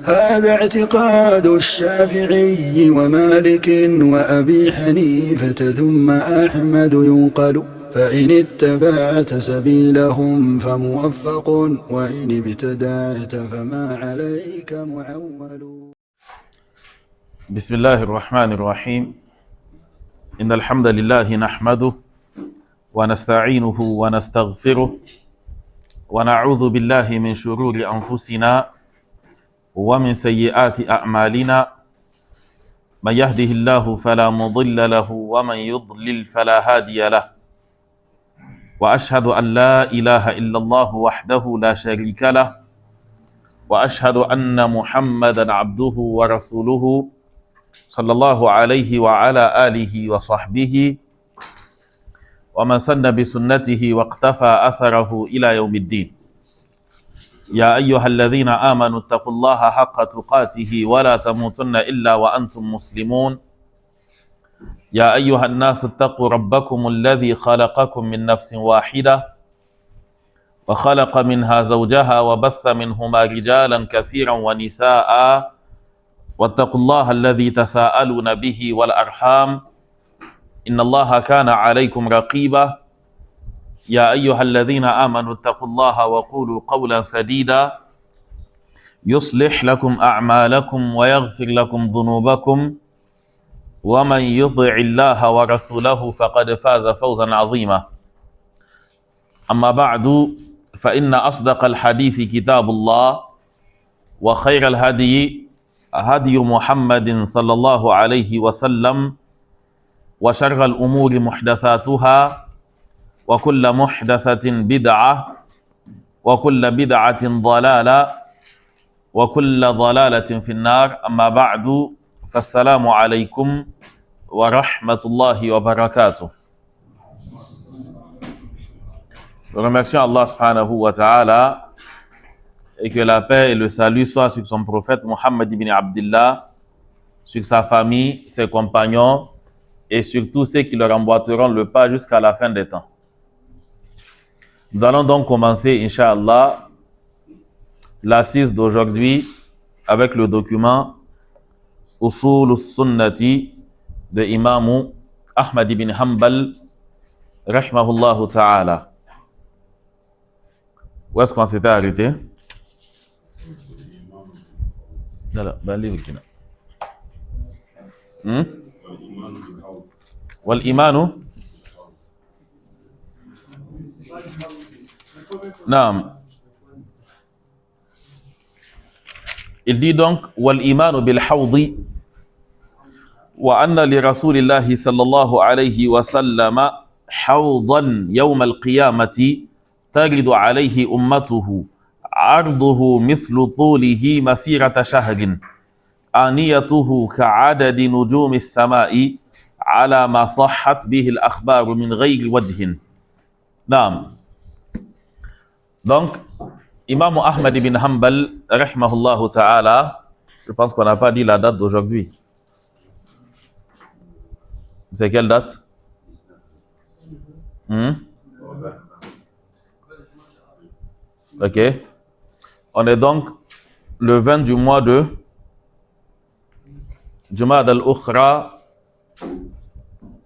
هذا اعتقاد الشافعي ومالك وأبي حنيفة ثم أحمد ينقل فإن اتبعت سبيلهم فموفق وإن ابتدعت فما عليك معول. بسم الله الرحمن الرحيم. إن الحمد لله نحمده ونستعينه ونستغفره ونعوذ بالله من شرور أنفسنا ومن سيئات أعمالنا. من يهده الله فلا مضل له ومن يضلل فلا هادي له. وأشهد أن لا إله إلا الله وحده لا شريك له وأشهد أن محمدا عبده ورسوله صلى الله عليه وعلى آله وصحبه ومن سن بسنته واقتفى أثره إلى يوم الدين. يا أيها الذين آمنوا اتقوا الله حق تقاته ولا تموتن إلا وأنتم مسلمون. يا أيها الناس اتقوا ربكم الذي خلقكم من نفس واحدة وخلق منها زوجها وبث منهما رجالا كثيرا ونساء واتقوا الله الذي تساءلون به والأرحام إن الله كان عليكم رقيبا. يا أيها الذين آمنوا اتقوا الله وقولوا قولا سديدا يصلح لكم أعمالكم ويغفر لكم ذنوبكم ومن يطع الله ورسوله فقد فاز فوزا عظيما. أما بعد فإن أصدق الحديث كتاب الله وخير الهدي هدي محمد صلى الله عليه وسلم وشر الأمور محدثاتها وكل محدثة بدعة وكل بدعة ضلالة وكل ضلالة في النار. أما بعد فالسلام عليكم ورحمة الله وبركاته. Nous remercions Allah subhanahu wa ta'ala et que la paix et le salut soient sur son prophète Muhammad ibn Abdullah, sur sa famille, ses compagnons et sur tous ceux qui leur emboîteront le pas jusqu'à la fin des temps. Nous allons donc commencer, Inch'Allah, l'assise d'aujourd'hui avec le document Usul al-Sunnati de Imam Ahmad ibn Hanbal, rahimahullah ta'ala. Où est-ce qu'on s'était arrêté? Wal-imanu Naam. Il dit donc wal-imanu bil-hawdi wa anna li rasulillahi sallallahu alayhi wa sallam hawdan yawm al-qiyamati تجد عليه أمته عرضه مثل طوله مسيرة شهر آنيته كعدد نجوم السماء على ما صحت به الأخبار من غير وجه. نعم. Donc, Imam Ahmad ibn Hanbal, rahimahullah ta'ala, je pense qu'on n'a pas dit la date d'aujourd'hui. C'est quelle date? Ok. On est donc le 20 du mois de Jumad al-Ukhra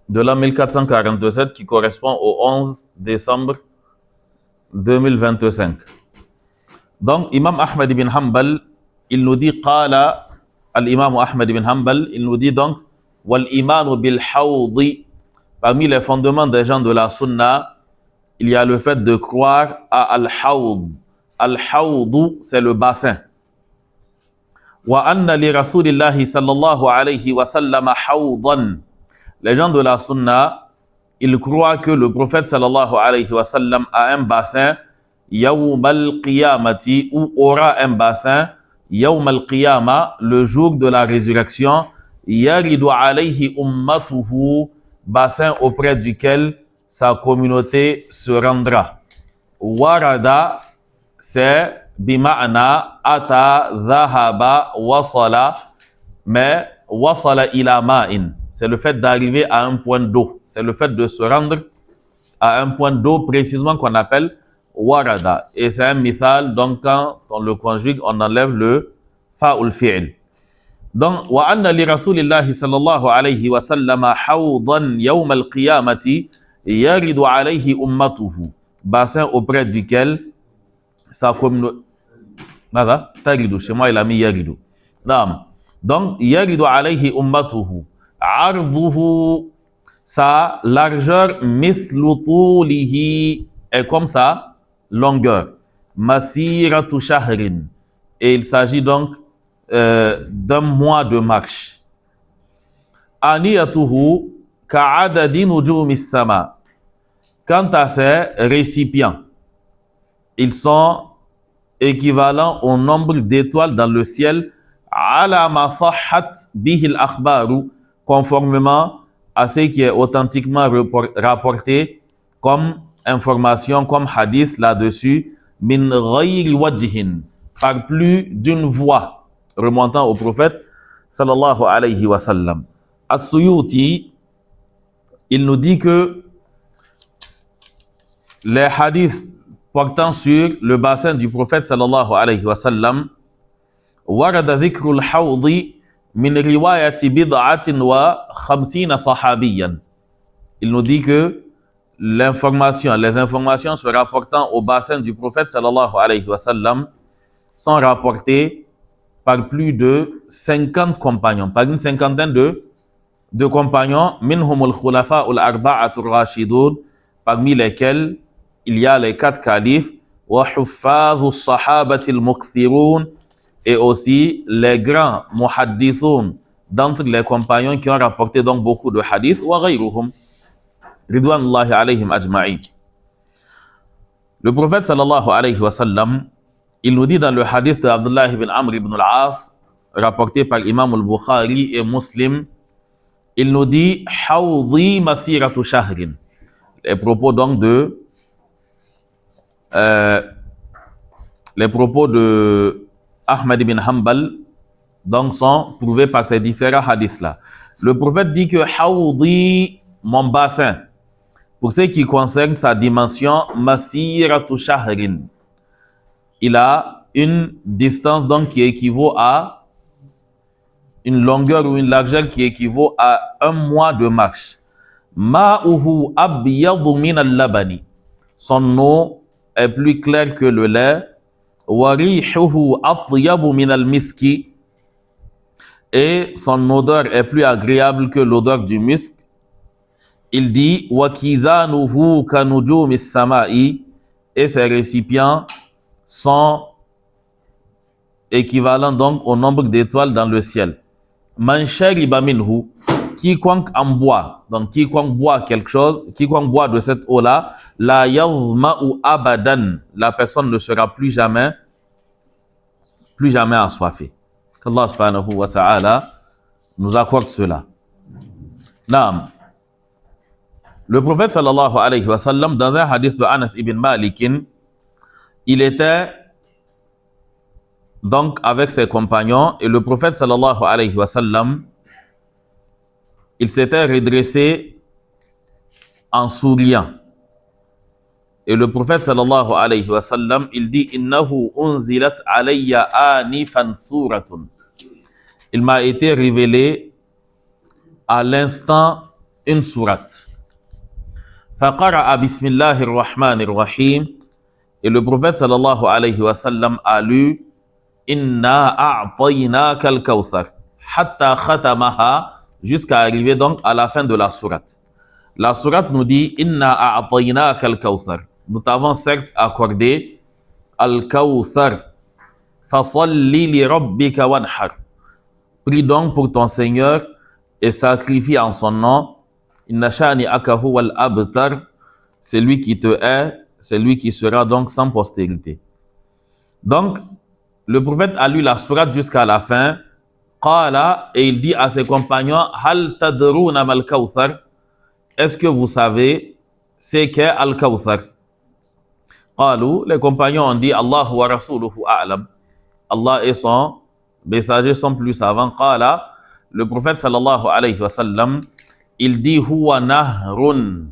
de l'an 1447 qui correspond au 11 décembre 2025. Donc, Imam Ahmad ibn Hanbal, il nous dit Qala al-Imam Ahmad ibn Hanbal, il nous dit donc wal-imanu bil-hawdi. Parmi les fondements des gens de la sunna, il y a le fait de croire à al-hawd. Al-hawd, c'est le bassin. Wa anna li rasulillahi sallallahu alayhi wa sallam hawdan. Les gens de la sunna, ils croient que le prophète sallallahu alayhi wa sallam a un bassin yawm al-qiyamati, ou aura un bassin yawm al-qiyama, le jour de la résurrection, yaridu alayhi ummatuhu, bassin auprès duquel sa communauté se rendra. Warada, c'est bima'na ata, dhahaba, wasala, mais wasala ila ma'in, c'est le fait d'arriver à un point d'eau, c'est le fait de se rendre à un point d'eau précisément qu'on appelle warada. Et c'est un mithal, donc quand on le conjugue, on enlève le fa'ul fi'l. Donc, wa anna li rasulillahi sallallahu alayhi wa sallam hawdan yawm al-qiyamati yaridu alayhi ummatuhu. Bassin auprès duquel sa communauté. Nada, taridu, chez moi il a mis yaridu. Donc, yaridu alayhi ummatuhu. Arduhu, sa largeur mithlu tulihi est comme sa longueur. Masiratu shahrin. Et il s'agit donc d'un mois de marche. Aniyatuhu ka'adadi nujumis sama. Quant à ces récipients, ils sont équivalents au nombre d'étoiles dans le ciel, ala ma sahhat bihi al-akhbaru, conformément à ce qui est authentiquement rapporté comme information, comme hadith là-dessus, min ghayri wajhin, par plus d'une voix remontant au prophète sallallahu alayhi wa sallam. As-Suyuti, il nous dit que les hadiths portant sur le bassin du prophète sallallahu alayhi wa sallam, warada dhikrul hawdi min riwayati bid'atin wa khamsina sahabiyan. Il nous dit que les informations se rapportant au bassin du prophète sallallahu alayhi wa sallam sont rapportées par plus de 50 compagnons, par une cinquantaine de compagnons, minhum al-khulafa al-arba'atul rashidun, parmi lesquels il y a les 4 califes, wa huffadhu sahabati al-mukthirun, et aussi les grands muhaddithun d'entre les compagnons qui ont rapporté donc beaucoup de hadiths, wa ghayruhum ridwanullahi alayhim ajma'in. Le prophète sallallahu alayhi wa sallam, il nous dit dans le hadith d'Abdullah ibn Amr ibn al-As, rapporté par Imam al-Bukhari et Muslim, il nous dit hawdi masiratu shahrin. Les propos donc de Ahmad ibn Hanbal donc sont prouvés par ces différents hadiths là. Le prophète dit que hawdi, mon bassin, pour ce qui concerne sa dimension masiratu shahrin, il a une distance donc qui équivaut à une longueur ou une largeur qui équivaut à un mois de marche. Ma'uhu abyadu min al-labani. Son eau est plus claire que le lait. Wa rihuhu atyabu min al-miski. Et son odeur est plus agréable que l'odeur du musc. Il dit wa kizanuhu kanujumis samai. Et ses récipients sont équivalents donc au nombre d'étoiles dans le ciel. Man shariba minhu, quiconque en boit, donc quiconque boit quelque chose, quiconque boit de cette eau-là, la yazma'u abadan, la personne ne sera plus jamais assoiffée. Qu'Allah subhanahu wa ta'ala nous accorde cela. Naam. Le prophète sallallahu alayhi wa sallam, dans un hadith de Anas ibn Malik, il était donc avec ses compagnons et le prophète sallallahu alayhi wa sallam, il s'était redressé en souriant. Et le prophète sallallahu alayhi wa sallam, il dit innahu unzilat alayya anifan suratun. Il m'a été révélé à l'instant une sourate. Faqara'a bismillahir rahmanir rahim. Et le prophète sallallahu alayhi wa sallam a lu Inna a'taynaka al-kawthar hatta khatamaha, jusqu'à arriver donc à la fin de la sourate. La sourate nous dit Inna a'taynaka al-kawthar. Nous t'avons certes accordé al-kawthar. Fasalli li rabbika wanhar. Prie donc pour ton Seigneur et sacrifie en son nom. Inna shani'aka huwa al-abtar. C'est lui qui te hait, c'est lui qui sera donc sans postérité. Donc, le prophète a lu la sourate jusqu'à la fin. Qala, et il dit à ses compagnons, Hal tadruna mal kawthar. Est-ce que vous savez ce qu'est al-kawthar? Qalu, les compagnons ont dit, Allahu wa rasuluhu a'lam. Allah et son messager sont plus savants. Qala, le prophète sallallahu alayhi wa sallam, il dit, Huwa nahrun.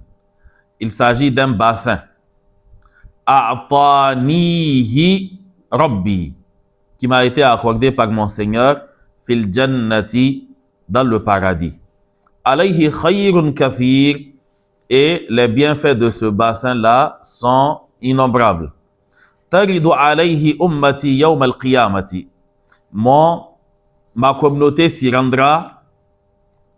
Il s'agit d'un bassin. A'tanihi rabbi. qui m'a été accordé par mon Seigneur, fil jannati, dans le paradis. Alayhi khayrun kathir, et les bienfaits de ce bassin-là sont innombrables. Taridu alayhi ummati yawm al-qiyamati. Ma communauté s'y rendra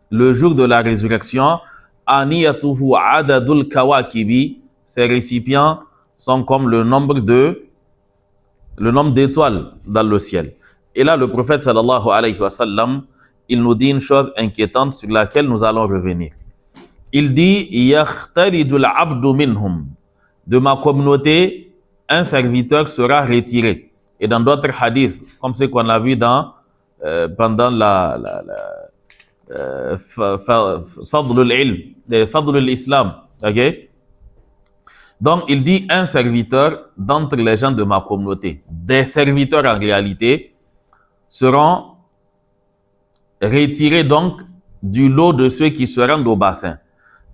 le jour de la résurrection. Aniyatuhu adadul kawakibi. Ces récipients sont comme le nombre d'étoiles dans le ciel. Et là, le prophète sallallahu alayhi wa sallam, il nous dit une chose inquiétante sur laquelle nous allons revenir. Il dit yakhtarijul abdu minhum. De ma communauté, un serviteur sera retiré. Et dans d'autres hadiths, comme ce qu'on a vu pendant Fadlul ilm, Fadlul islam. Okay? Donc, il dit un serviteur d'entre les gens de ma communauté. Des serviteurs en réalité seront retirés donc du lot de ceux qui se rendent au bassin.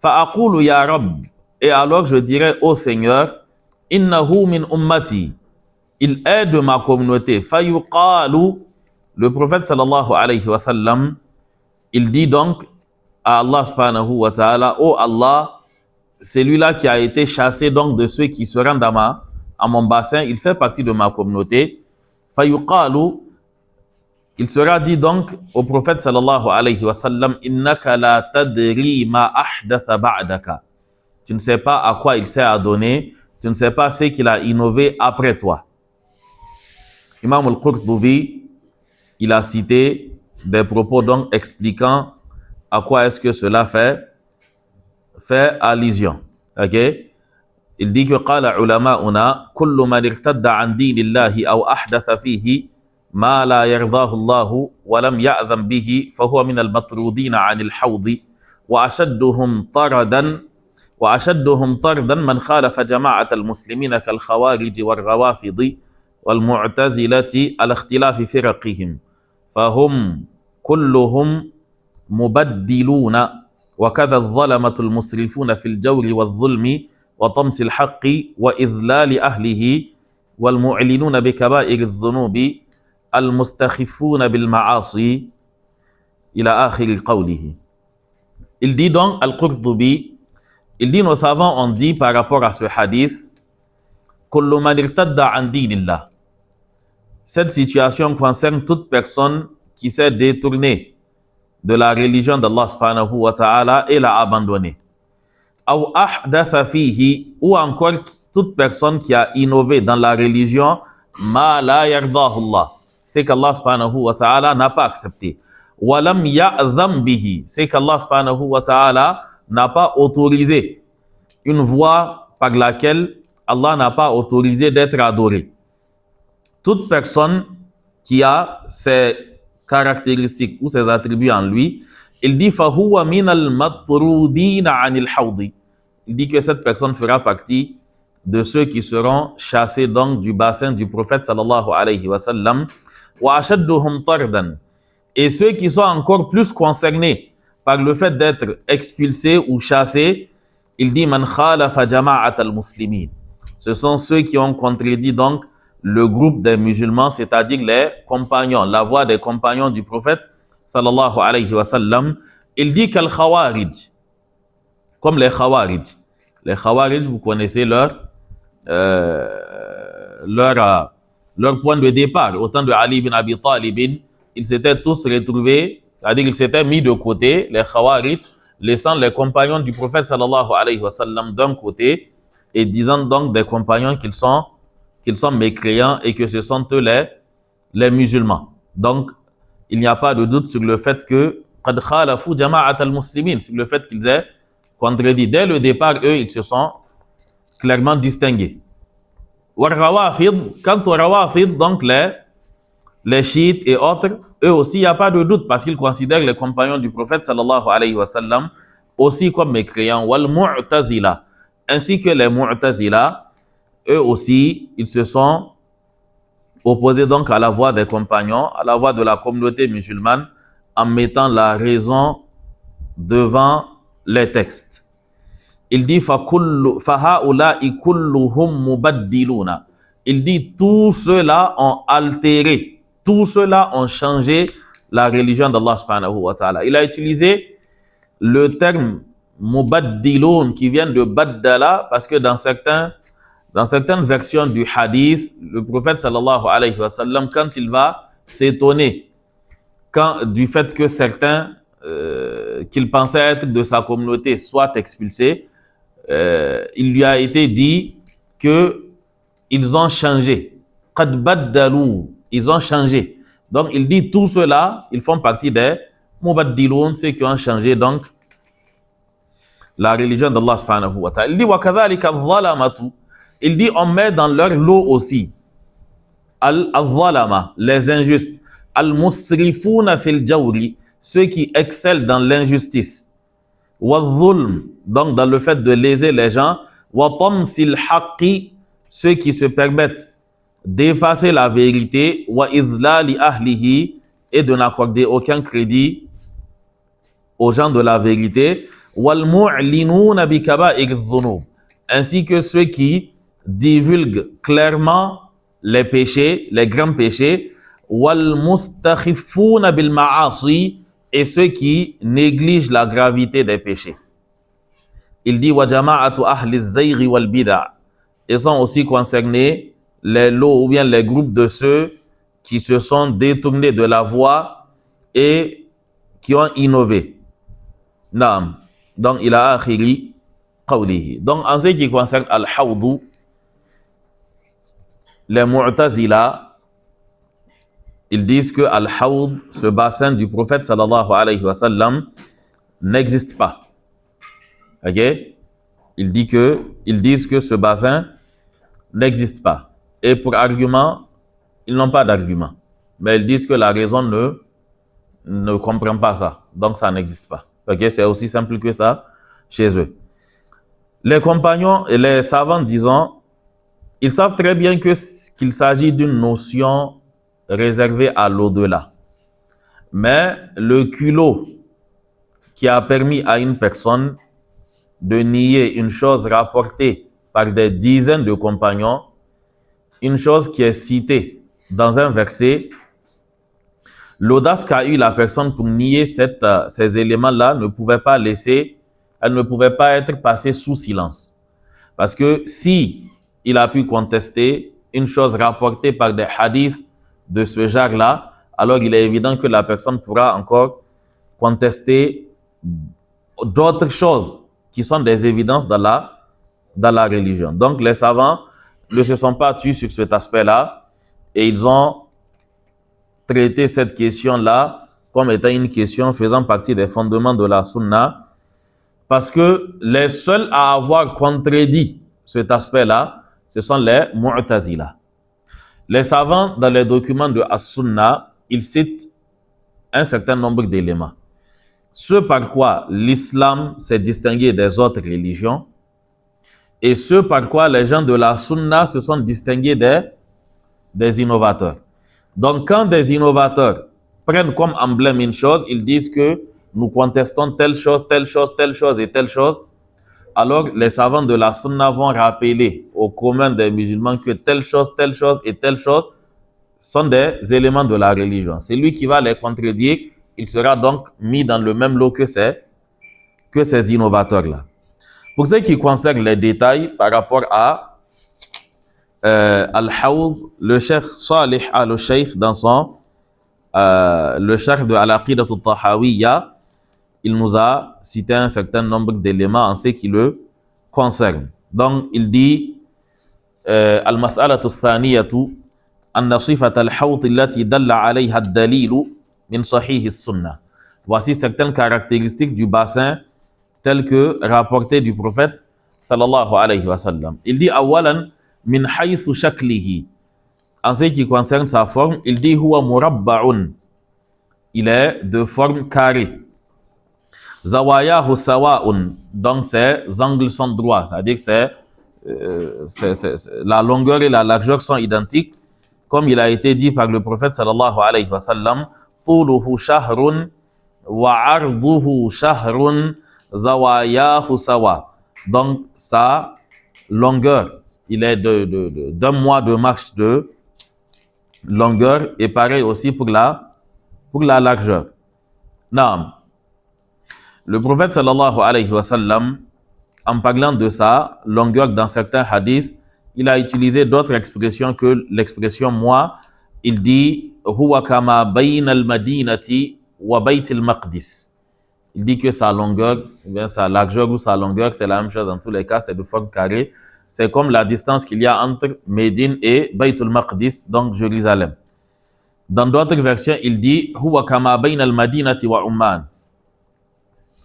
Fa'aqulu ya Rabb. Et alors je dirai au Seigneur, innahu min ummati. Il est de ma communauté. Fayuqalu. Le prophète sallallahu alayhi wa sallam, il dit donc à Allah subhanahu wa ta'ala, oh Allah, celui-là qui a été chassé donc de ceux qui se rendent à mon bassin, il fait partie de ma communauté. Fayuqalu. Il sera dit donc au prophète sallallahu alayhi wa sallam, innaka la tadri ma ahdatha ba'daka. Tu ne sais pas à quoi il s'est adonné, tu ne sais pas ce qu'il a innové après toi. Imam al-Qurtubi, il a cité des propos donc expliquant à quoi est-ce que cela fait allusion. Ok? Il dit que qala ulama'una kullu man irtadda an dinillahi aw ahdatha fihi ما لا يرضاه الله ولم يأذن به فهو من المطرودين عن الحوض وأشدهم طردا من خالف جماعة المسلمين كالخوارج والروافض والمعتزلة على اختلاف فرقهم فهم كلهم مبدلون وكذا الظلمة المسرفون في الجور والظلم وطمس الحق وإذلال أهله والمعلنون بكبائر الذنوب al-mustakhifuna bil ma'asi ila akhir qawlihi. Il dit donc, Al-Qurtubi, il dit, nos savants ont dit par rapport à ce hadith, kullu man irtadda an dinillah. Cette situation concerne toute personne qui s'est détournée de la religion d'Allah subhanahu wa ta'ala et l'a abandonnée. Aw ahdatha fihi, ou encore toute personne qui a innové dans la religion ma la yardahu Allah. C'est qu'Allah subhanahu wa ta'ala n'a pas accepté. Walam ya'dham bihi, c'est qu'Allah subhanahu wa ta'ala n'a pas autorisé une voie par laquelle Allah n'a pas autorisé d'être adoré. Toute personne qui a ces caractéristiques ou ces attributs en lui, il dit fahuwa min al-matrudina anil hawdi. Il dit que cette personne fera partie de ceux qui seront chassés donc du bassin du prophète sallallahu alayhi wa sallam. Et ceux qui sont encore plus concernés par le fait d'être expulsés ou chassés, il dit man khalafa jama'at al-muslimin. Ce sont ceux qui ont contredit donc le groupe des musulmans, c'est-à-dire les compagnons, la voie des compagnons du prophète sallallahu alayhi wa sallam. Il dit qu'al khawarij, comme les khawarij. Les khawarij, vous connaissez leur point de départ. Au temps de Ali ibn Abi Talib, ils s'étaient tous retrouvés, c'est-à-dire qu'ils s'étaient mis de côté, les Khawarij, laissant les compagnons du prophète sallallahu alayhi wa sallam d'un côté et disant donc des compagnons qu'ils sont mécréants et que ce sont eux les musulmans. Donc, il n'y a pas de doute sur le fait que qad khalafu jama'at al-muslimin, sur le fait qu'ils aient contredit. Dès le départ, eux, ils se sont clairement distingués. Quant aux Rawafid, donc les chiites et autres, eux aussi, il n'y a pas de doute parce qu'ils considèrent les compagnons du prophète sallallahu alayhi wa sallam aussi comme mécréants. Wal Mu'tazila, ainsi que les Mu'tazila, eux aussi, ils se sont opposés donc à la voie des compagnons, à la voie de la communauté musulmane, en mettant la raison devant les textes. Il dit il dit tous ceux-là ont altéré Tous ceux-là ont changé la religion d'Allah subhanahu wa ta'ala. Il a utilisé le terme mubaddilun qui vient de baddala parce que dans certaines versions du hadith, le prophète sallallahu alayhi wa sallam, quand il va s'étonner du fait que certains qu'il pensait être de sa communauté soient expulsés, il lui a été dit que ils ont changé. Qad baddalu, ils ont changé. Donc il dit tous ceux-là, ils font partie des mubaddilun, ceux qui ont changé donc la religion d'Allah subhanahu wa ta'ala. Il dit wa kadhalika adh-dhalamatu. Il dit on met dans leur lot aussi al-dhalama, les injustes, al-musrifuna fil jawri, ceux qui excellent dans l'injustice, wa dhulm, donc dans le fait de léser les gens, wa tamsil haqqi, ceux qui se permettent d'effacer la vérité, wa idlali ahlihi, et de n'accorder aucun crédit aux gens de la vérité, wal mu'linuna bi kaba'ir dhunub, ainsi que ceux qui divulguent clairement les péchés, les grands péchés, wal mustakhifuna bil ma'asi, et ceux qui négligent la gravité des péchés. Il dit wa jama'atu ahli az-zayg wal bid'a. Ils sont aussi concernés les lots ou bien les groupes de ceux qui se sont détournés de la voie et qui ont innové. Naam. Donc il a akhiri qawlihi. Donc en ce qui concerne al-hawd, les mu'tazila, ils disent que al-hawd, ce bassin du prophète sallallahu alayhi wa sallam, n'existe pas. Ok? Ils disent que ce bassin n'existe pas. Et pour argument, ils n'ont pas d'argument. Mais ils disent que la raison ne comprend pas ça. Donc ça n'existe pas. Ok? C'est aussi simple que ça chez eux. Les compagnons et les savants, disons, ils savent très bien qu'il s'agit d'une notion réservée à l'au-delà. Mais le culot qui a permis à une personne de nier une chose rapportée par des dizaines de compagnons, une chose qui est citée dans un verset, l'audace qu'a eu la personne pour nier ces éléments-là ne pouvait pas être passée sous silence. Parce que si il a pu contester une chose rapportée par des hadiths de ce genre-là, alors il est évident que la personne pourra encore contester d'autres choses qui sont des évidences dans la religion. Donc les savants ne se sont pas tus sur cet aspect-là et ils ont traité cette question-là comme étant une question faisant partie des fondements de la sunna, parce que les seuls à avoir contredit cet aspect-là, ce sont les mu'tazila. Les savants, dans les documents de As-Sunna, ils citent un certain nombre d'éléments. Ce par quoi l'islam s'est distingué des autres religions et ce par quoi les gens de la Sunna se sont distingués des innovateurs. Donc, quand des innovateurs prennent comme emblème une chose, ils disent que nous contestons telle chose, telle chose, telle chose et telle chose. Alors, les savants de la Sunna vont rappeler au commun des musulmans que telle chose et telle chose sont des éléments de la religion. C'est lui qui va les contredire. Il sera donc mis dans le même lot que ces innovateurs-là. Pour ce qui concerne les détails par rapport à Al-Hawd, le cheikh Salih al-Sheikh, dans son le cheikh de Al-Aqidah al-Tahawiyya, il nous a cité un certain nombre d'éléments en ce qui le concerne. Donc, il dit Al-Mas'alatu al-Thaniyatu anna sifat al-Hawd allati dalla alayha ad-dalilu min sahih as-sunnah. Voici certaines caractéristiques du bassin telles que rapportées du prophète sallallahu alayhi wa sallam. Il dit awalan min haythu shaklihi. En ce qui concerne sa forme, il dit huwa murabba'un. Il est de forme carrée. Zawayahu sawa'un. Donc ses angles sont droits, c'est-à-dire que la longueur et la largeur sont identiques, comme il a été dit par le prophète sallallahu alayhi wa sallam, طوله شهر وعرضه شهر زواياه سوا. Donc sa longueur, il est d'un mois de marche longueur et pareil aussi pour la largeur. Naam. Le prophète sallallahu alayhi wa sallam, en parlant de sa longueur dans certains hadiths, il a utilisé d'autres expressions que l'expression moi. Il dit huwa kama bayna al-madinati wa bayt al-maqdis. Il dit que sa longueur, ou bien sa largeur ou sa longueur, c'est la même chose dans tous les cas, c'est de forme carrée. C'est comme la distance qu'il y a entre Médine et Bayt al-Maqdis, donc Jérusalem. Dans d'autres versions, il dit huwa kama bayna al-madinati wa Amman.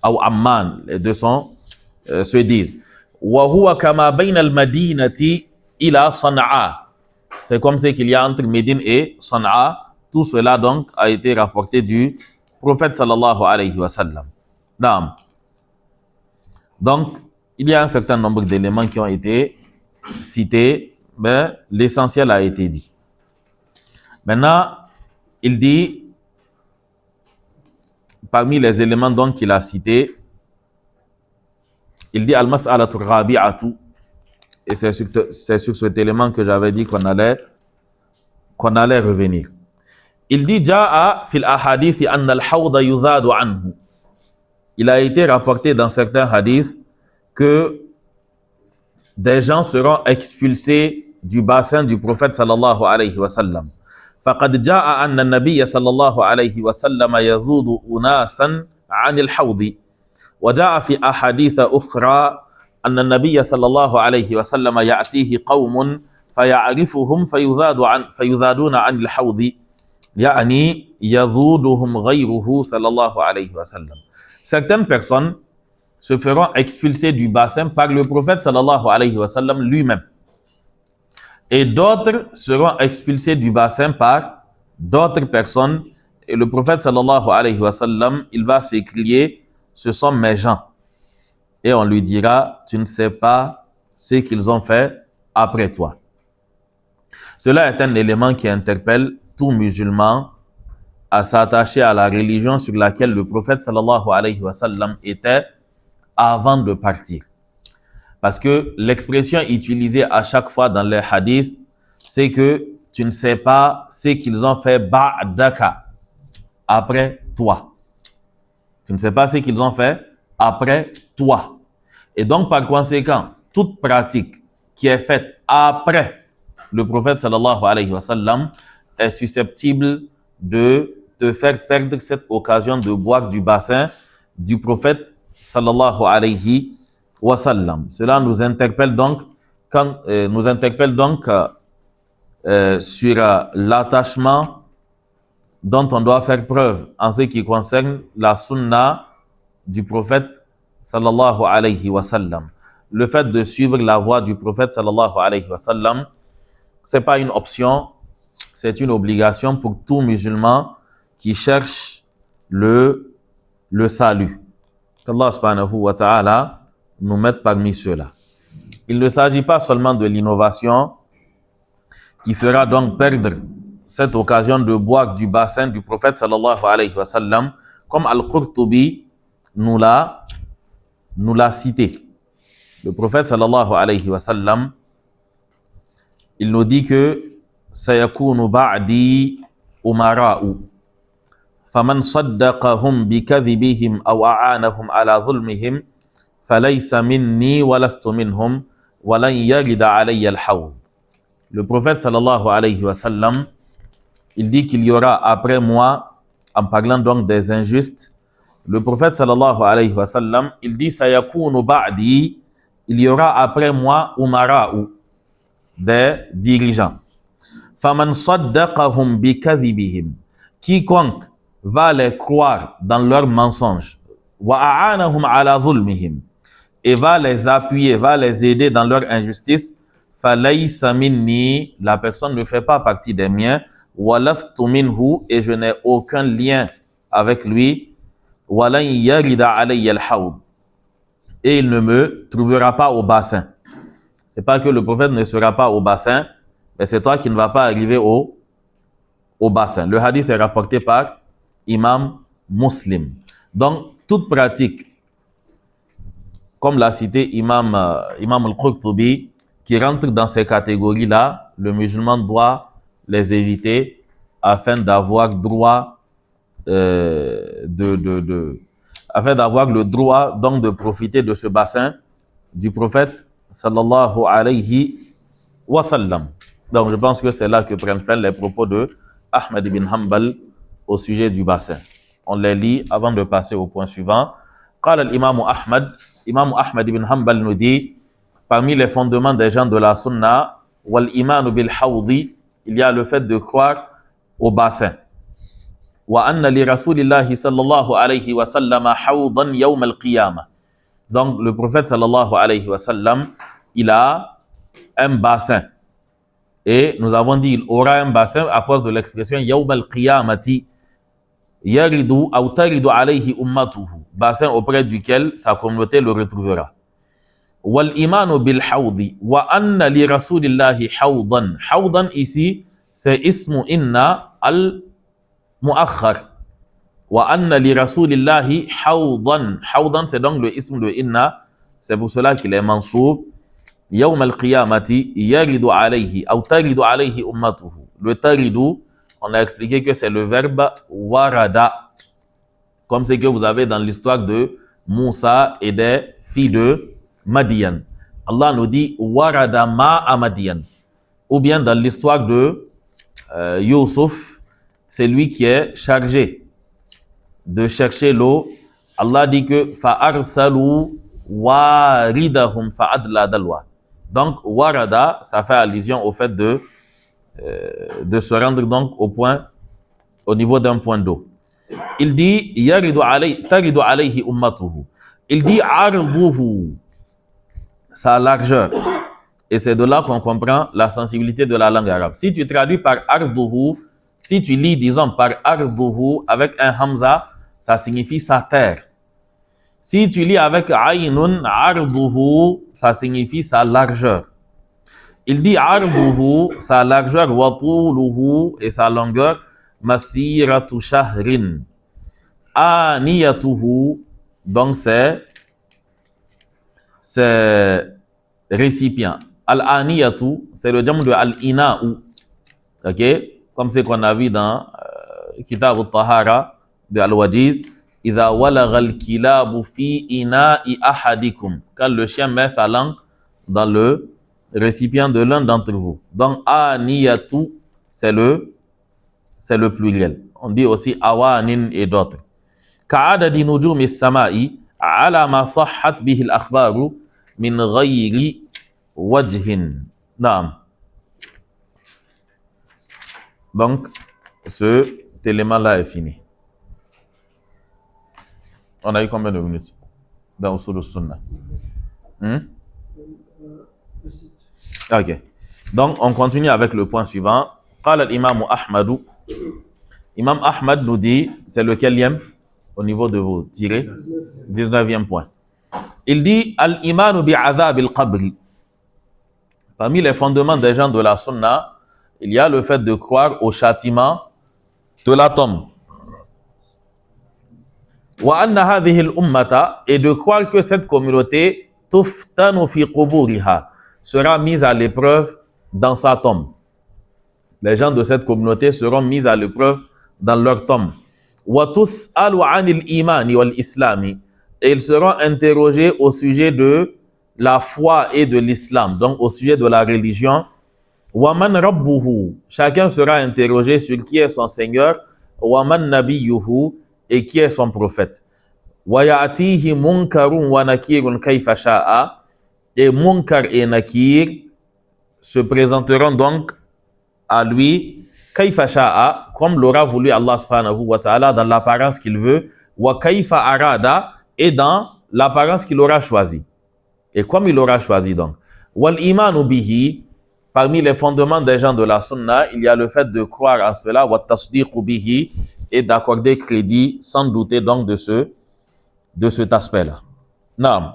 Ou Amman, les deux se disent. Wa huwa kama bayna al-madinati ila Sana'a. C'est comme ce qu'il y a entre Médine et Sana'a. Tout cela donc a été rapporté du prophète sallallahu alayhi wa sallam. Donc, il y a un certain nombre d'éléments qui ont été cités, mais l'essentiel a été dit. Maintenant, il dit, parmi les éléments donc qu'il a cités, il dit al-mas'alatu rabi'atu, et c'est sur cet élément que j'avais dit qu'on allait revenir. Il dit ja'a fil ahadithi anna al-hawda yudhadu anhu. Il a été rapporté dans certains hadiths que des gens seront expulsés du bassin du prophète sallallahu alayhi wa sallam. فقد جاء أن النبي صلى الله عليه وسلم يذود أناسا عن الحوض وجاء في أحاديث أخرى أن النبي صلى الله عليه وسلم يأتيه قوم فيعرفهم فيذادون عن الحوض يعني يذودهم غيره صلى الله عليه وسلم. Certaines personnes se feront expulser du bassin par le prophète sallallahu alayhi wa sallam lui-même. Et d'autres seront expulsés du bassin par d'autres personnes. Et le prophète sallallahu alayhi wa sallam, il va s'écrier, ce sont mes gens. Et on lui dira, tu ne sais pas ce qu'ils ont fait après toi. Cela est un élément qui interpelle tout musulman à s'attacher à la religion sur laquelle le prophète sallallahu alayhi wa sallam était avant de partir. Parce que l'expression utilisée à chaque fois dans les hadiths, c'est que tu ne sais pas ce qu'ils ont fait ba'daka, après toi. Tu ne sais pas ce qu'ils ont fait après toi. Et donc, par conséquent, toute pratique qui est faite après le prophète sallallahu alayhi wa sallam est susceptible de te faire perdre cette occasion de boire du bassin du prophète sallallahu alayhi wa sallam. Cela nous interpelle donc, sur l'attachement dont on doit faire preuve en ce qui concerne la sunna du prophète sallallahu alayhi wa sallam. Le fait de suivre la voie du prophète sallallahu alayhi wa sallam, c'est pas une option, c'est une obligation pour tout musulman qui cherche le salut. Qu'Allah subhanahu wa ta'ala nous mette parmi ceux-là. Il ne s'agit pas seulement de l'innovation qui fera donc perdre cette occasion de boire du bassin du prophète sallallahu alayhi wa sallam, comme Al-Qurtubi nous l'a cité. Le prophète sallallahu alayhi wa sallam, il nous dit que sayakunu ba'di umara'u faman saddaqahum bikadhibihim aw a'anahum ala dhulmihim falaysa minni wa lastu minhum wa lan yarida alayya al-hawd. Le prophète sallallahu alayhi wa sallam, il dit qu'il y aura après moi, en parlant donc des injustes, le prophète sallallahu alayhi wa sallam, il dit sayakunu ba'di, il y aura après moi umara'u, des dirigeants. Faman saddaqahum bikadhibihim, quiconque va les croire dans leurs mensonges, wa a'anahum ala dhulmihim, et va les appuyer, va les aider dans leur injustice, falaysa minni, la personne ne fait pas partie des miens, wa lastu minhu, et je n'ai aucun lien avec lui, wa lan yarida alayya al-hawd, et il ne me trouvera pas au bassin. C'est pas que le prophète ne sera pas au bassin, mais c'est toi qui ne vas pas arriver au bassin. Le hadith est rapporté par Imam Muslim. Donc, toute pratique, comme l'a cité Imam Al-Qurtubi, qui rentre dans ces catégories-là, le musulman doit les éviter afin d'avoir droit afin d'avoir le droit donc de profiter de ce bassin du prophète sallallahu alayhi wa sallam. Donc je pense que c'est là que prennent fin les propos de Ahmad ibn Hanbal au sujet du bassin. On les lit avant de passer au point suivant. قال الإمام أحمد Imam Ahmad ibn Hanbal nous dit, parmi les fondements des gens de la sunna, wal iman bil hawdi, il y a le fait de croire au bassin. Wa anna li rasulillahi sallallahu alayhi wa sallam hawdan yawm al-qiyamah. Donc le prophète sallallahu alayhi wa sallam, il a un bassin. Et nous avons dit, il aura un bassin à cause de l'expression yawm al-qiyamati. Yaridu aw taridu alayhi ummatuhu, bassin auprès duquel sa communauté le retrouvera. Wal imanu bil hawdi wa anna li rasulillahi hawdan. Hawdan ici c'est ismu inna al muakhar. Wa anna li rasulillahi hawdan. Hawdan c'est donc le ismu de inna, c'est pour cela qu'il est mansoub. Yawm al qiyamati yaridu alayhi aw taridu alayhi ummatuhu. Le taridu, on a expliqué que c'est le verbe warada, comme ce que vous avez dans l'histoire de Moussa et des filles de Madian. Allah nous dit warada ma'a Madian. Ou bien dans l'histoire de Youssouf, c'est lui qui est chargé de chercher l'eau. Allah dit que fa'arsalu waridahum fa'adla dalwa. Donc warada, ça fait allusion au fait de se rendre donc au niveau d'un point d'eau. Il dit taridu alayhi ummatuhu. Il dit arduhu, sa largeur. Et c'est de là qu'on comprend la sensibilité de la langue arabe. Si tu traduis par arduhu, si tu lis disons par arduhu avec un hamza, ça signifie sa terre. Si tu lis avec aynun arduhu, ça signifie sa largeur. Il dit arduhu, sa largeur, wa tuluhu, et sa longueur, masiratu shahrin. Aniyatuhu, donc c'est récipient. Al-aniyatu, c'est le jam de al-ina'u. Ok? Comme c'est qu'on a vu dans Kitab al-Tahara de Al-Wajiz. Idha walagha al-kilabu fi ina'i ahadikum. Quand le chien met sa langue dans le récipient de l'un d'entre vous. Donc, aniyatu, c'est le pluriel. On dit aussi awanin et d'autres. Ka'adadi nujumi samai ala ma sahhat bihi al-akhbaru min ghayri wajhin. Naam. Donc, cet élément-là est fini. On a eu combien de minutes dans Usul al-Sunnah? Ok. Donc, on continue avec le point suivant. Qala al-imam Ahmad. Imam Ahmad nous dit, c'est lequelième au niveau de vos tirés? 19e point. Il dit, al-imanu bi'adhab al-qabr. Parmi les fondements des gens de la sunna, il y a le fait de croire au châtiment de la tombe. Wa anna hadhihi al-ummata, et de croire que cette communauté tuftanu fi quburiha, sera mise à l'épreuve dans sa tombe. Les gens de cette communauté seront mis à l'épreuve dans leur tombe. Wa tus'alu 'anil imani wal islami, et ils seront interrogés au sujet de la foi et de l'islam, donc au sujet de la religion. Wa man rabbuhu, chacun sera interrogé sur qui est son Seigneur. Wa man nabiyuhu, et qui est son prophète. Wa ya'tihi munkarun wa nakirun kayfa sha'a, et Munkar et Nakir se présenteront donc à lui kayfa sha'a, comme l'aura voulu Allah subhanahu wa ta'ala, dans l'apparence qu'il veut, wa kayfa arada, et dans l'apparence qu'il aura choisi. Et comme il aura choisi donc. Wal imanu bihi, parmi les fondements des gens de la sunna, il y a le fait de croire à cela, wa tasdiqu bihi, et d'accorder crédit sans douter donc de cet aspect-là. Naam.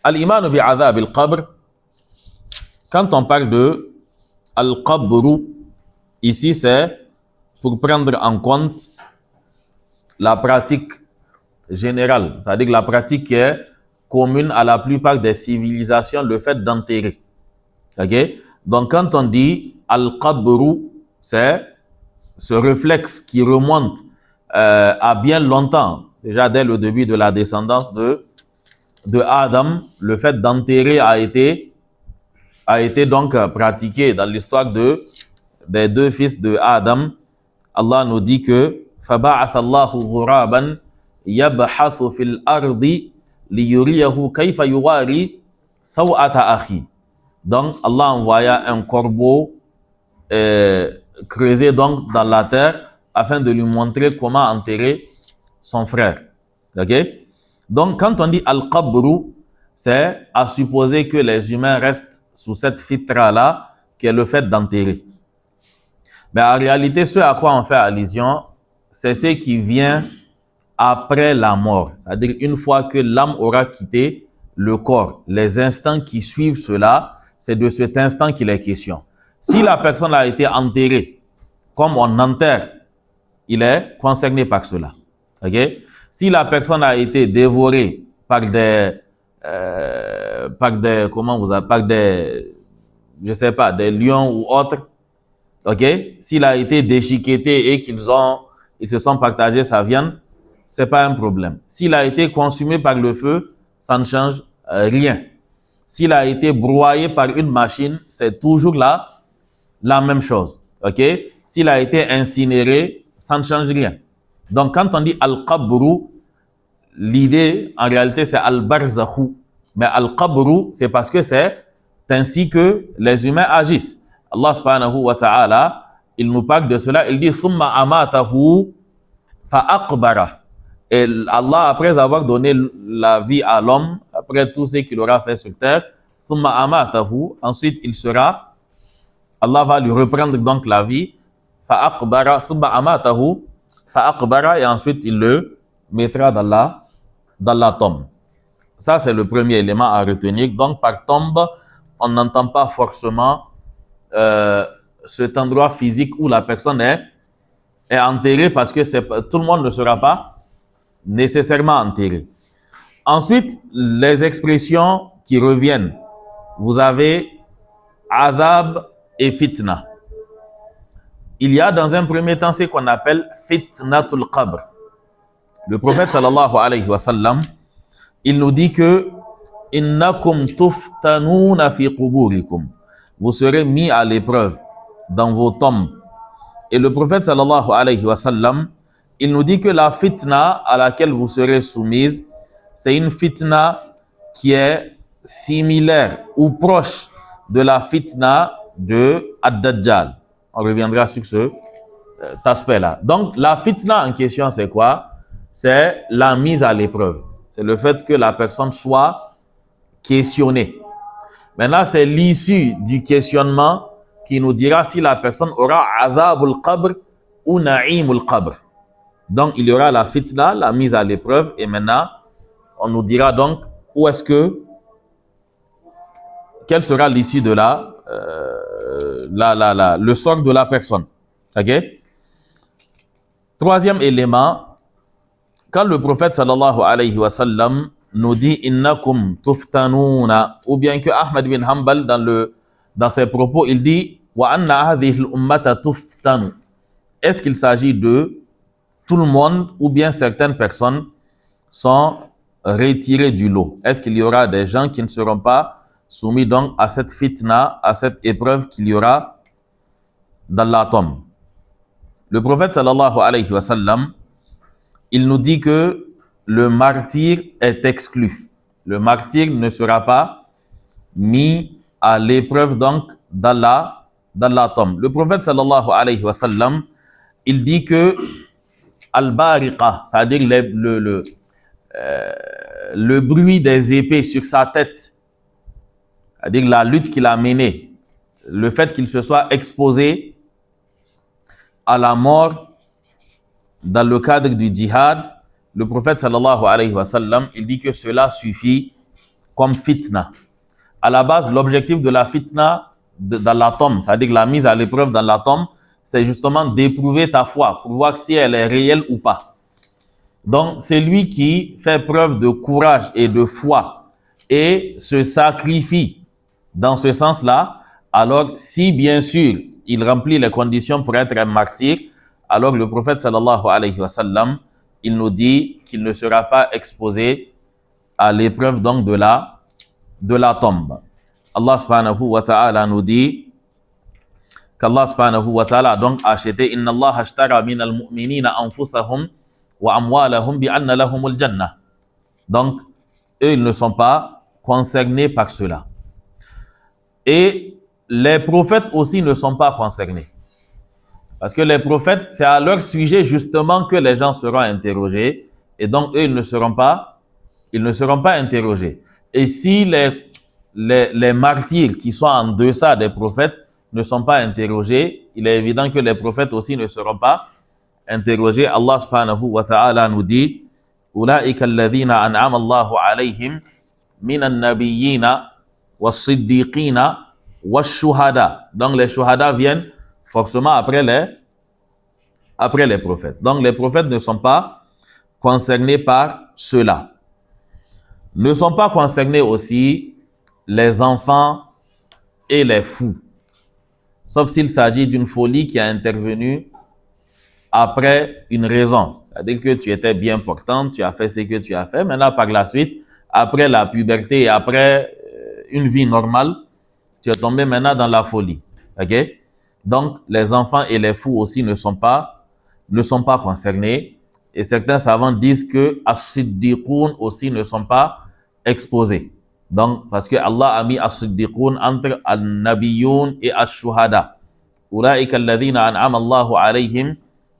Al-iman bi'adhab al-qabr, quand on parle de al-qabr, ici c'est pour prendre en compte la pratique générale, c'est-à-dire la pratique qui est commune à la plupart des civilisations, le fait d'enterrer. Ok? Donc, quand on dit al-qabru, c'est ce réflexe qui remonte à bien longtemps, déjà dès le début de la descendance de Adam, le fait d'enterrer a été donc pratiqué dans l'histoire des deux fils de Adam. Allah nous dit que فَبَعَثَ اللَّهُ غُرَابًا يَبْحَثُ فِي الْأَرْضِ لِيُرِيَهُ كَيْفَ يُوَارِي سَوْءَةَ أَخِيهِ. Donc Allah envoya un corbeau creuser donc dans la terre afin de lui montrer comment enterrer son frère. Ok? Donc quand on dit al-qabru, c'est à supposer que les humains restent sous cette fitra-là, qui est le fait d'enterrer. Mais en réalité, ce à quoi on fait allusion, c'est ce qui vient après la mort. C'est-à-dire une fois que l'âme aura quitté le corps, les instants qui suivent cela, c'est de cet instant qu'il est question. Si la personne a été enterrée, comme on enterre, il est concerné par cela. Okay? Si la personne a été dévorée par des je sais pas, des lions ou autres, ok? S'il a été déchiqueté et qu'ils se sont partagés sa viande, c'est pas un problème. S'il a été consumé par le feu, ça ne change rien. S'il a été broyé par une machine, c'est toujours la même chose, ok? S'il a été incinéré, ça ne change rien. Donc, quand on dit al-qabru, l'idée, en réalité, c'est al-barzakhu. Mais al-qabru, c'est parce que c'est ainsi que les humains agissent. Allah subhanahu wa ta'ala, il nous parle de cela. Il dit « Thumma amatahu fa'aqbara » Et Allah, après avoir donné la vie à l'homme, après tout ce qu'il aura fait sur terre, « Thumma amatahu » ensuite il sera, Allah va lui reprendre donc la vie, « Fa'aqbara » « Thumma amatahu fa'aqbara » et ensuite il le mettra dans la tombe. Ça, c'est le premier élément à retenir. Donc, par tombe, on n'entend pas forcément cet endroit physique où la personne est enterrée, parce que tout le monde ne sera pas nécessairement enterré. Ensuite, les expressions qui reviennent. Vous avez adab et fitna. Il y a dans un premier temps ce qu'on appelle fitnatul qabr. Le prophète sallallahu alayhi wa sallam, il nous dit que innakum tuftanuna fi quburikum. Vous serez mis à l'épreuve dans vos tombes. Et le prophète sallallahu alayhi wa sallam, il nous dit que la fitna à laquelle vous serez soumise, c'est une fitna qui est similaire ou proche de la fitna de Ad-Dajjal. On reviendra sur cet aspect-là. Donc, la fitna en question, c'est quoi? C'est la mise à l'épreuve. C'est le fait que la personne soit questionnée. Maintenant, c'est l'issue du questionnement qui nous dira si la personne aura azabul qabr ou na'imul qabr. Donc, il y aura la fitna, la mise à l'épreuve, et maintenant, on nous dira donc où est-ce que, quelle sera l'issue de le sort de la personne. Ok? Troisième élément, quand le prophète sallallahu alayhi wa sallam nous dit innakum tuftanuna, ou bien que Ahmad bin Hanbal dans ses propos, il dit wa anna hadhihi al-ummata tuftanu. Est-ce qu'il s'agit de tout le monde ou bien certaines personnes sont retirées du lot? Est-ce qu'il y aura des gens qui ne seront pas soumis donc à cette fitna, à cette épreuve qu'il y aura dans la tombe? Le prophète sallallahu alayhi wa sallam, il nous dit que le martyr est exclu. Le martyr ne sera pas mis à l'épreuve donc dans la tombe. Le prophète sallallahu alayhi wa sallam, il dit que al-bariqa, c'est-à-dire le bruit des épées sur sa tête, c'est-à-dire la lutte qu'il a menée, le fait qu'il se soit exposé à la mort dans le cadre du djihad, le prophète sallallahu alayhi wa sallam, il dit que cela suffit comme fitna. À la base, l'objectif de la fitna dans la tombe, c'est-à-dire la mise à l'épreuve dans la tombe, c'est justement d'éprouver ta foi pour voir si elle est réelle ou pas. Donc, c'est lui qui fait preuve de courage et de foi et se sacrifie dans ce sens-là. alors si bien sûr il remplit les conditions pour être un martyr, alors le prophète sallallahu alayhi wa sallam, il nous dit qu'il ne sera pas exposé à l'épreuve donc de la tombe. Allah subhanahu wa ta'ala nous dit qu'Allah subhanahu wa ta'ala a donc acheté Inna Allah ashtara min al-mu'minina anfusahum wa amwalahum bi anna lahumul jannah. Donc, eux, ils ne sont pas concernés par cela. Et les prophètes aussi ne sont pas concernés. Parce que les prophètes, c'est à leur sujet justement que les gens seront interrogés. Et donc, eux, ils ne seront pas interrogés. Et si les martyrs qui sont en deçà des prophètes ne sont pas interrogés, il est évident que les prophètes aussi ne seront pas interrogés. Allah subhanahu wa ta'ala nous dit أولئك الذين أنعم الله عليهم من النبيين والصديقين والشهداء. Donc les shuhada viennent forcément après les prophètes. Donc les prophètes ne sont pas concernés par cela. Ne sont pas concernés aussi les enfants et les fous. Sauf s'il s'agit d'une folie qui a intervenu après une raison. C'est-à-dire que tu étais bien portant, tu as fait ce que tu as fait. Maintenant, par la suite, après la puberté et après une vie normale, tu es tombé maintenant dans la folie. OK? Donc, les enfants et les fous aussi ne sont pas concernés. Et certains savants disent que as-siddiqoun aussi ne sont pas exposés. Donc, parce que Allah a mis as-siddiqoun entre al-nabiyoun et al-shuhada. Ulaika alladhina an'ama Allahu alayhim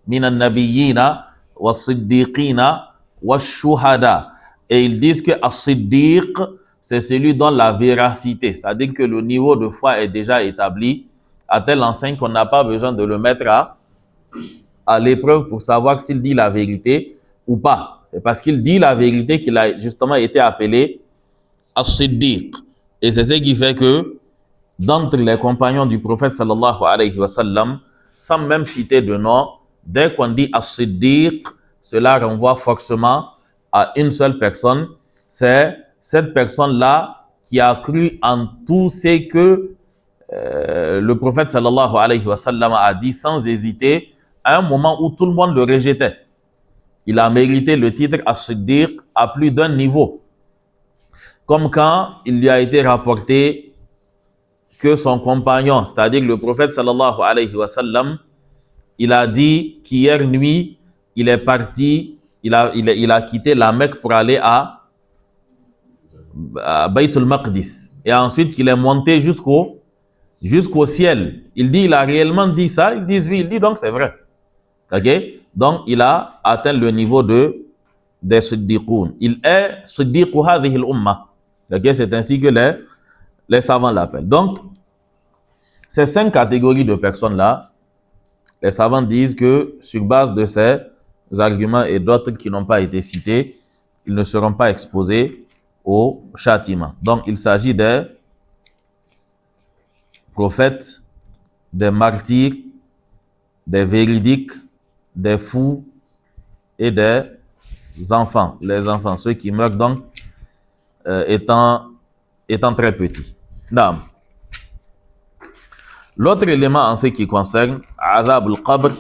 min al-nabiyyina was-siddiqina wash-shuhada. Et ils disent que as-siddiq, c'est celui dont la véracité, c'est-à-dire que le niveau de foi est déjà établi à telle enseigne qu'on n'a pas besoin de le mettre à l'épreuve pour savoir s'il dit la vérité ou pas. C'est parce qu'il dit la vérité qu'il a justement été appelé as-siddiq. Et c'est ce qui fait que d'entre les compagnons du prophète sallallahu alayhi wa sallam, sans même citer de nom, dès qu'on dit as-siddiq, cela renvoie forcément à une seule personne. C'est cette personne-là qui a cru en tout ce que le prophète sallallahu alayhi wa sallam a dit sans hésiter à un moment où tout le monde le rejetait. Il a mérité le titre as-siddiq à plus d'un niveau. Comme quand il lui a été rapporté que son compagnon, c'est-à-dire le prophète sallallahu alayhi wa sallam, il a dit qu'hier nuit, il est parti, il a quitté la Mecque pour aller à Bayt al-Maqdis. Et ensuite, qu'il est monté jusqu'au ciel. Il dit, il a réellement dit ça. Ils disent oui, il dit donc c'est vrai. Ok? Donc, il a atteint le niveau des siddiqoun. Il est siddiqu hadhihi al-umma. Ok? C'est ainsi que les savants l'appellent. Donc, ces 5 catégories de personnes-là, les savants disent que sur base de ces arguments et d'autres qui n'ont pas été cités, ils ne seront pas exposés au châtiment. Donc, il s'agit des prophètes, des martyrs, des véridiques, des fous et des enfants. Les enfants, ceux qui meurent donc étant très petits. Non. L'autre élément en ce qui concerne Azab al-Qabr,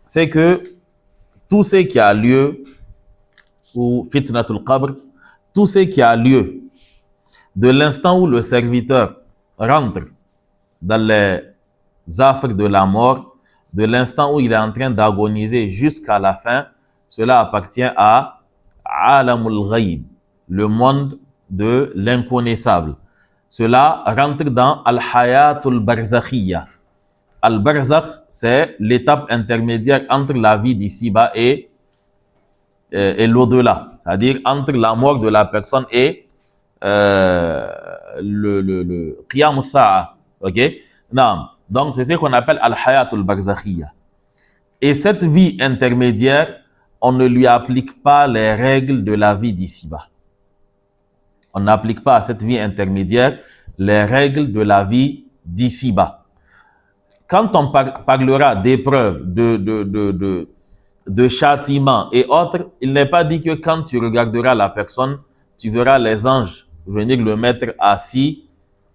c'est que tout ce qui a lieu, ou Fitnat al-Qabr, tout ce qui a lieu de l'instant où le serviteur rentre dans les affres de la mort, de l'instant où il est en train d'agoniser jusqu'à la fin, cela appartient à Alamul Ghaib, le monde de l'inconnaissable. Cela rentre dans Al-Hayatul Barzakhiyya. Al-Barzakh, c'est l'étape intermédiaire entre la vie d'ici-bas et l'au-delà. C'est-à-dire entre la mort de la personne et le Qiyam Sa'a. Ok? Non. Donc, c'est ce qu'on appelle Al-Hayatul Barzakhiyya. Et cette vie intermédiaire, on ne lui applique pas les règles de la vie d'ici-bas. On n'applique pas à cette vie intermédiaire les règles de la vie d'ici-bas. Quand on parlera d'épreuves, de châtiments et autres, il n'est pas dit que quand tu regarderas la personne, tu verras les anges venir le mettre assis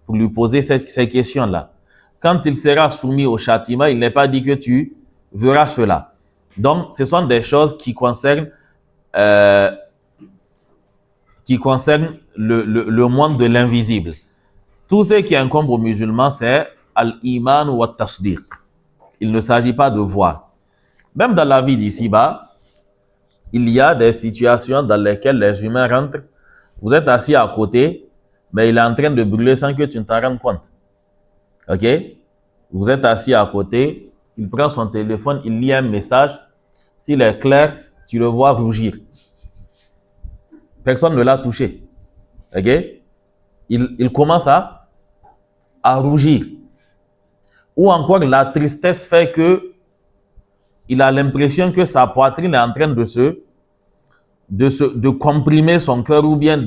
pour lui poser ces questions-là. quand il sera soumis au châtiment, il n'est pas dit que tu verras cela. Donc, ce sont des choses qui concernent le monde de l'invisible. Tout ce qui incombe aux musulmans, c'est al-iman wa tasdiq. Il ne s'agit pas de voir. Même dans la vie d'ici-bas, il y a des situations dans lesquelles les humains rentrent. Vous êtes assis à côté, mais il est en train de brûler sans que tu ne t'en rendes compte. OK? Vous êtes assis à côté, il prend son téléphone, il lit un message. S'il est clair, tu le vois rougir. Personne ne l'a touché. OK? Il commence à rougir. Ou encore, la tristesse fait que il a l'impression que sa poitrine est en train de comprimer son cœur, ou bien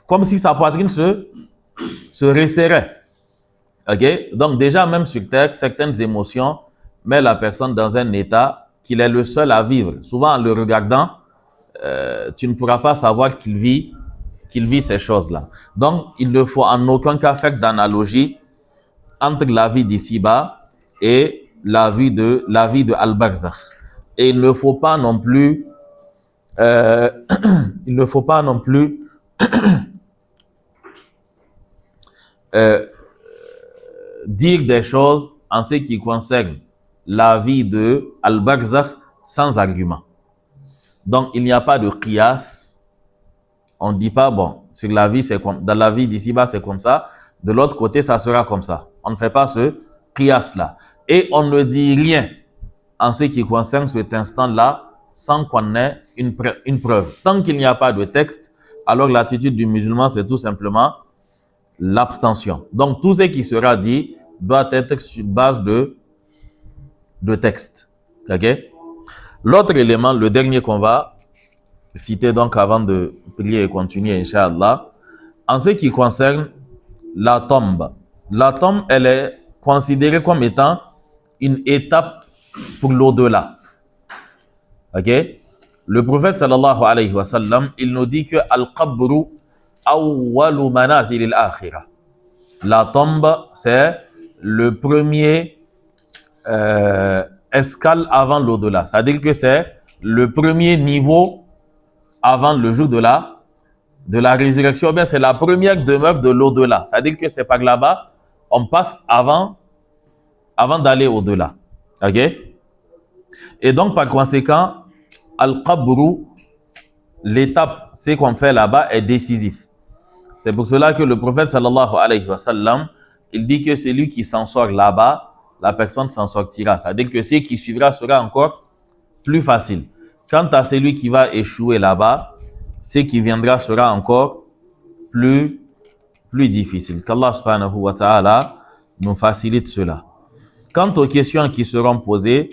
comme si sa poitrine se resserrait. OK? Donc déjà, même sur terre, certaines émotions mettent la personne dans un état qu'il est le seul à vivre. Souvent, en le regardant, tu ne pourras pas savoir qu'il vit ces choses-là. Donc, il ne faut en aucun cas faire d'analogie entre la vie d'ici-bas et la vie de Al-Barzakh. Et il ne faut pas non plus dire des choses en ce qui concerne la vie de Al-Barzakh sans argument. Donc, il n'y a pas de qiyas. On ne dit pas, bon, sur la vie, dans la vie d'ici-bas, c'est comme ça. De l'autre côté, ça sera comme ça. On ne fait pas ce qiyas-là. Et on ne dit rien en ce qui concerne cet instant-là sans qu'on ait une preuve. Tant qu'il n'y a pas de texte, alors l'attitude du musulman, c'est tout simplement l'abstention. Donc, tout ce qui sera dit doit être sur base de texte. OK? L'autre élément, le dernier qu'on va citer donc avant de prier et continuer, Inch'Allah, en ce qui concerne la tombe. La tombe, elle est considérée comme étant une étape pour l'au-delà. OK? Le prophète sallallahu alayhi wa sallam, il nous dit que al-qabru awwalu manazil al-akhirah. La tombe, c'est le premier escale avant l'au-delà. C'est-à-dire que c'est le premier niveau avant le jour de la résurrection. Bien, c'est la première demeure de l'au-delà. C'est-à-dire que c'est par là-bas, on passe avant d'aller au-delà. OK? Et donc, par conséquent, al-qabru, l'étape, ce qu'on fait là-bas est décisif. C'est pour cela que le prophète sallallahu alayhi wa sallam, il dit que celui qui s'en sort là-bas, la personne s'en sortira. C'est-à-dire que ce qui suivra sera encore plus facile. Quant à celui qui va échouer là-bas, ce qui viendra sera encore plus difficile. Qu'Allah subhanahu wa ta'ala nous facilite cela. Quant aux questions qui seront posées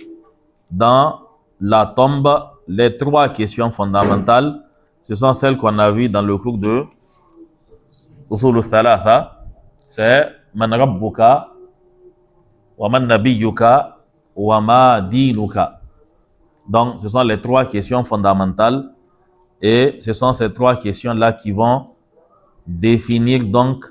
dans la tombe, les trois questions fondamentales, ce sont celles qu'on a vues dans le cours de Usul al-Thalatha. C'est Man Rabbuka, wa man Nabiyyuka, wa ma dinuka. Donc, ce sont les trois questions fondamentales et ce sont ces trois questions-là qui vont définir donc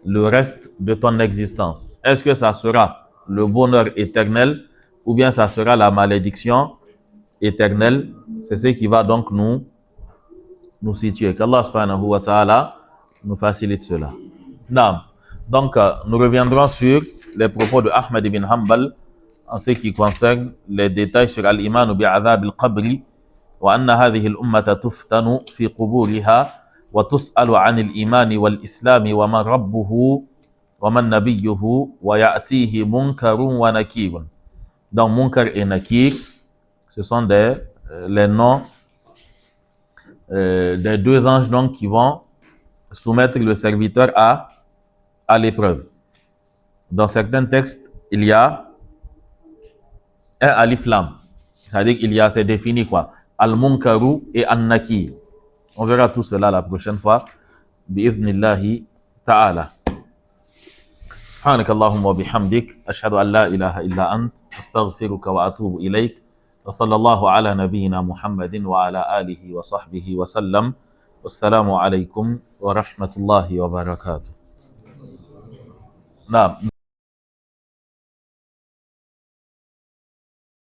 le reste de ton existence. Est-ce que ça sera le bonheur éternel ou bien ça sera la malédiction éternelle? C'est ce qui va donc nous situer. Qu'Allah subhanahu wa ta'ala nous facilite cela. Non. Donc, nous reviendrons sur les propos de Ahmad ibn Hanbal en ce qui concerne les détails sur al-iman bi'adhab al-qabri wa anna hadhihi al-ummata tuftanu fi quburiha wa tus'alu 'an al-iman wal-islam wa man rabbuhu wa man nabiyyuhu wa ya'tihi munkarun wa nakirun. Donc munkar et nakir, ce sont les noms des deux anges donc qui vont soumettre le serviteur à l'épreuve. Dans certains textes, il y a un alif lam. C'est-à-dire qu'il y a, c'est défini quoi. Al-munkaru et an-nakir. On verra tout cela la prochaine fois. Bi'idhnillahi ta'ala. سبحانك اللهم وبحمدك أشهد أن لا إله إلا أنت أستغفرك وأتوب إليك وصلى الله على نبينا محمد وعلى آله وصحبه وسلم والسلام عليكم ورحمة الله وبركاته. Non.